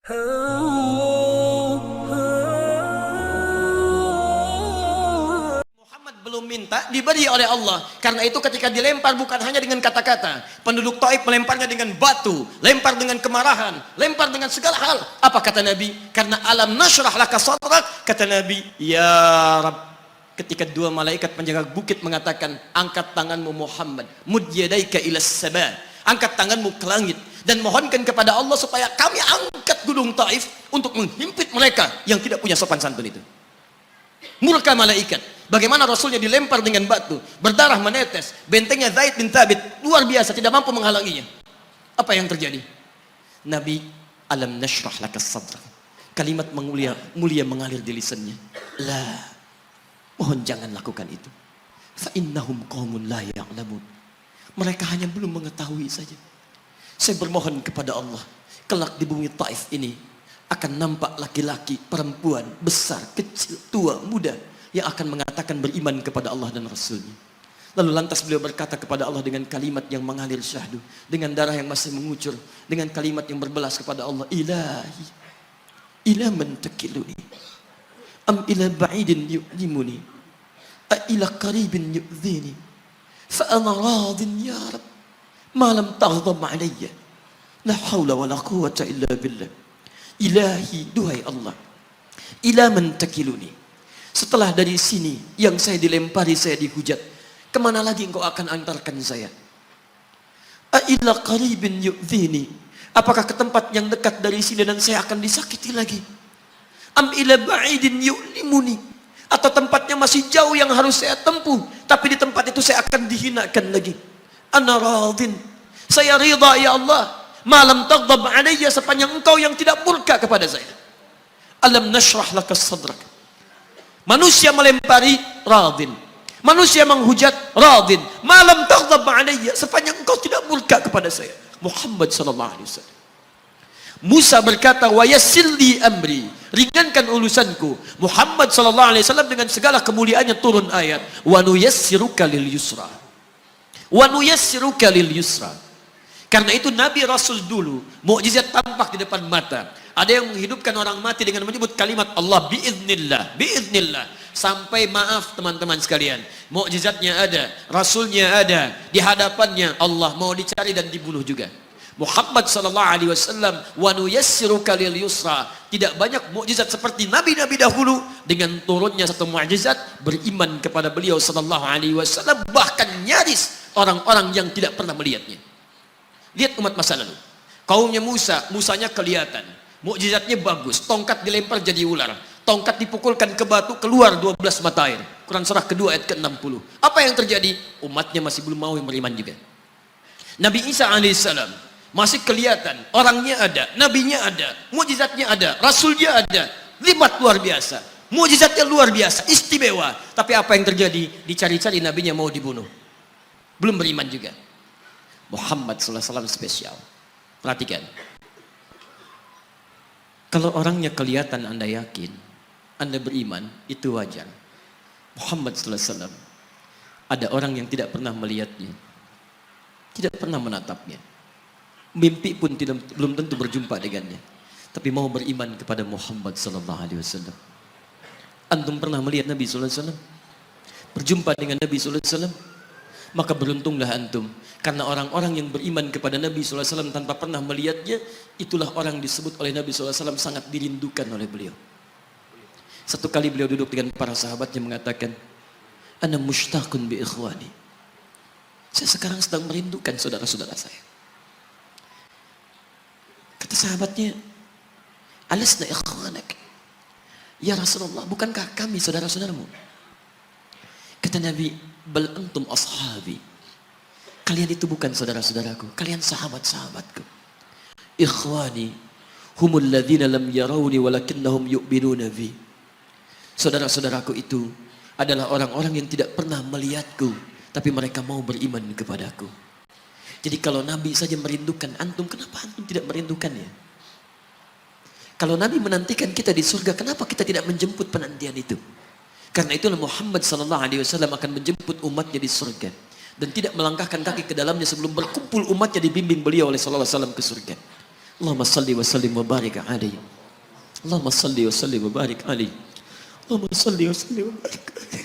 Muhammad belum minta, diberi oleh Allah. Karena itu ketika dilempar bukan hanya dengan kata-kata. Penduduk Taif melemparnya dengan batu, lempar dengan kemarahan, lempar dengan segala hal. Apa kata Nabi? Karena alam nashrah laka sadrak, kata Nabi, ya Rabb. Ketika dua malaikat penjaga bukit mengatakan, angkat tanganmu Muhammad, mud yadaika ilas sama, angkat tanganmu ke langit dan mohonkan kepada Allah supaya kami angkat gunung Taif untuk menghimpit mereka yang tidak punya sopan santun itu. Murka malaikat. Bagaimana Rasulnya dilempar dengan batu, berdarah menetes, bentengnya Zaid bin Thabit luar biasa, tidak mampu menghalanginya. Apa yang terjadi? Nabi, alam nashrah laka sadrak. Kalimat mulia mengalir di lisannya. La, mohon jangan lakukan itu. Fa innahum qaumun la ya'lamun. Mereka hanya belum mengetahui saja. Saya bermohon kepada Allah, kelak di bumi Taif ini akan nampak laki-laki, perempuan, besar, kecil, tua, muda yang akan mengatakan beriman kepada Allah dan Rasulnya. Lalu lantas beliau berkata kepada Allah dengan kalimat yang mengalir syahdu, dengan darah yang masih mengucur, dengan kalimat yang berbelas kepada Allah, Ilahi, ila man takiluni, am ila ba'idin yu'limuni, a ila qaribin yu'zini, fa ana radin ya Rabb, ma lam taghdab alayya, la hawla wa la quwwata illa billah. Ilahi, duhai Allah, ila man takiluni, setelah dari sini yang saya dilempari, saya dihujat, kemana lagi engkau akan antarkan saya? A ila qaribin yu'zini, apakah ke tempat yang dekat dari sini dan saya akan disakiti lagi? Am ila ba'idin yu'limuni, atau tempatnya masih jauh yang harus saya tempuh, tapi di tempat itu saya akan dihinakan lagi. Ana radin, saya ridha ya Allah, malam taghdab alayya, sepanjang engkau yang tidak murka kepada saya. Alam nashrah laka sadrak. Manusia melempari, radin. Manusia menghujat, radin. Malam taghdab alayya, sepanjang engkau tidak murka kepada saya. Muhammad sallallahu alaihi wasallam. Musa berkata, wa yassir li amri, ringankan urusanku. Muhammad sallallahu alaihi wasallam dengan segala kemuliaannya turun ayat, wa nuyassiruka lil yusra. Wa nuyassiruka lil yusra. Karena itu Nabi Rasul dulu mukjizat tampak di depan mata. Ada yang menghidupkan orang mati dengan menyebut kalimat Allah biiznillah, biiznillah. Sampai maaf teman-teman sekalian, mukjizatnya ada, Rasulnya ada, di hadapannya Allah mau dicari dan dibunuh juga. Muhammad sallallahu alaihi wasallam, wa nuyassiruka lil yusra. Tidak banyak mukjizat seperti nabi-nabi dahulu, dengan turunnya satu mukjizat beriman kepada beliau sallallahu alaihi wasallam, bahkan nyaris orang-orang yang tidak pernah melihatnya. Lihat umat masa lalu, kaumnya Musa, Musanya kelihatan, mukjizatnya bagus, tongkat dilempar jadi ular, tongkat dipukulkan ke batu keluar 12 mata air. Quran surah kedua ayat ke-60. Apa yang terjadi? Umatnya masih belum mau beriman juga. Nabi Isa alaihissalam masih kelihatan, orangnya ada, nabinya ada, mukjizatnya ada, rasulnya ada, libat luar biasa, mukjizatnya luar biasa, istimewa. Tapi apa yang terjadi? Dicari-cari nabinya mau dibunuh, belum beriman juga. Muhammad sallallahu alaihi wasallam spesial. Perhatikan, kalau orangnya kelihatan Anda yakin, Anda beriman, itu wajar. Muhammad sallallahu alaihi wasallam, ada orang yang tidak pernah melihatnya, tidak pernah menatapnya, mimpi pun belum tentu berjumpa dengannya, tapi mau beriman kepada Muhammad sallallahu alaihi wasallam. Antum pernah melihat Nabi sallallahu alaihi wasallam? Berjumpa dengan Nabi sallallahu alaihi wasallam? Maka beruntunglah antum, karena orang-orang yang beriman kepada Nabi sallallahu alaihi wasallam tanpa pernah melihatnya, itulah orang disebut oleh Nabi sallallahu alaihi wasallam sangat dirindukan oleh beliau. Satu kali beliau duduk dengan para sahabatnya mengatakan, ana mushtaqun bi ikhwani, saya sekarang sedang merindukan saudara-saudara saya. Kata sahabatnya, alasna ikhwanak ya Rasulullah, bukankah kami saudara-saudaramu? Kata Nabi, bal antum ashabi, kalian itu bukan saudara-saudaraku, kalian sahabat-sahabatku. Ikhwani humul ladzina lam yarawni walakinnahum yu'minuna bi, saudara-saudaraku itu adalah orang-orang yang tidak pernah melihatku, tapi mereka mau beriman kepadaku. Jadi kalau Nabi saja merindukan antum, kenapa antum tidak merindukannya? Kalau Nabi menantikan kita di surga, kenapa kita tidak menjemput penantian itu? Karena itulah Muhammad sallallahu alaihi wasallam akan menjemput umatnya di surga dan tidak melangkahkan kaki ke dalamnya sebelum berkumpul umatnya dibimbing beliau oleh sallallahu alaihi wasallam ke surga. Allahumma salli wa sallim wa barik alaihi. Allahumma salli wa sallim wa barik alaihi. Allahumma salli wa sallim wa barik alaihi.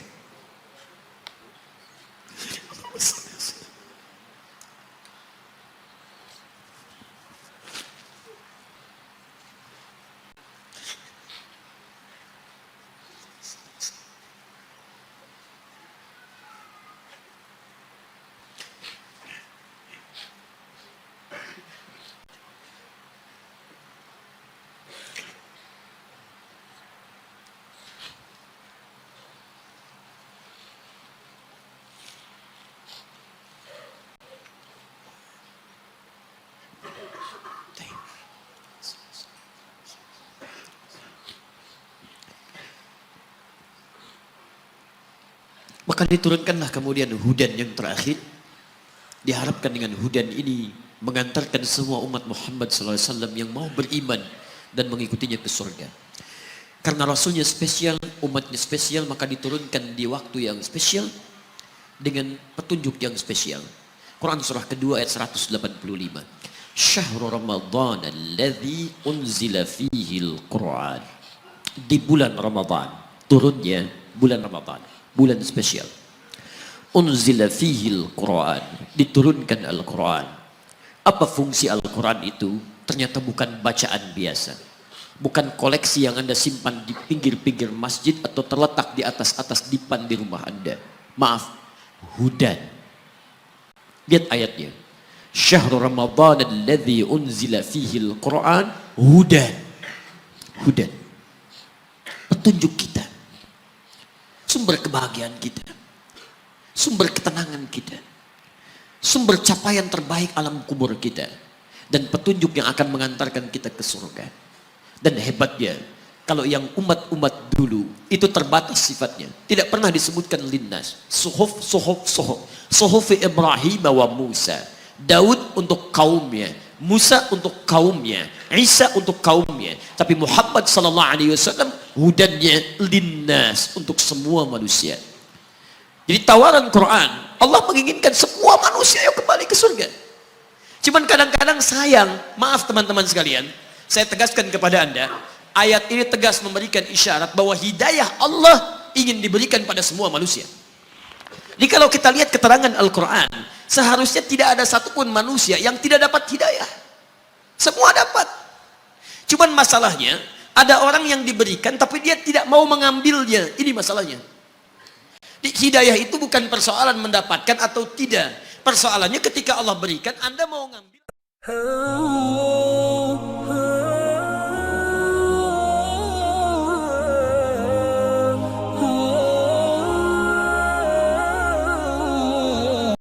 Maka diturunkanlah kemudian hudan yang terakhir. Diharapkan dengan hudan ini mengantarkan semua umat Muhammad SAW yang mau beriman dan mengikutinya ke surga. Karena Rasulnya spesial, umatnya spesial, maka diturunkan di waktu yang spesial dengan petunjuk yang spesial. Quran surah kedua ayat 185. Syahrul Ramadan alladzi unzila fihi al-Quran. Di bulan Ramadan, turunnya bulan Ramadan. Bulan spesial. Unzila fihi al-Quran. Diturunkan Al-Quran. Apa fungsi Al-Quran itu? Ternyata bukan bacaan biasa. Bukan koleksi yang Anda simpan di pinggir-pinggir masjid atau terletak di atas-atas dipan di rumah Anda. Maaf, hudan. Lihat ayatnya. Syahrul Ramadan alladzi unzila fihi al-Quran hudan. Hudan. Petunjuk kita. Sumber kebahagiaan kita, sumber ketenangan kita, sumber capaian terbaik alam kubur kita, dan petunjuk yang akan mengantarkan kita ke surga. Dan hebatnya, kalau yang umat-umat dulu itu terbatas sifatnya, tidak pernah disebutkan linnas. Suhuf Ibrahim wa Musa. Daud untuk kaumnya, Musa untuk kaumnya, Isa untuk kaumnya. Tapi Muhammad SAW hudannya linnas, untuk semua manusia. Jadi tawaran Quran, Allah menginginkan semua manusia yang kembali ke surga. Cuman kadang-kadang sayang, maaf teman-teman sekalian, saya tegaskan kepada Anda, ayat ini tegas memberikan isyarat bahwa hidayah Allah ingin diberikan pada semua manusia. Jadi kalau kita lihat keterangan Al-Quran, seharusnya tidak ada satupun manusia yang tidak dapat hidayah. Semua dapat. Cuman masalahnya, ada orang yang diberikan tapi dia tidak mau mengambilnya. Ini masalahnya. Hidayah itu bukan persoalan mendapatkan atau tidak. Persoalannya ketika Allah berikan, Anda mau ngambil.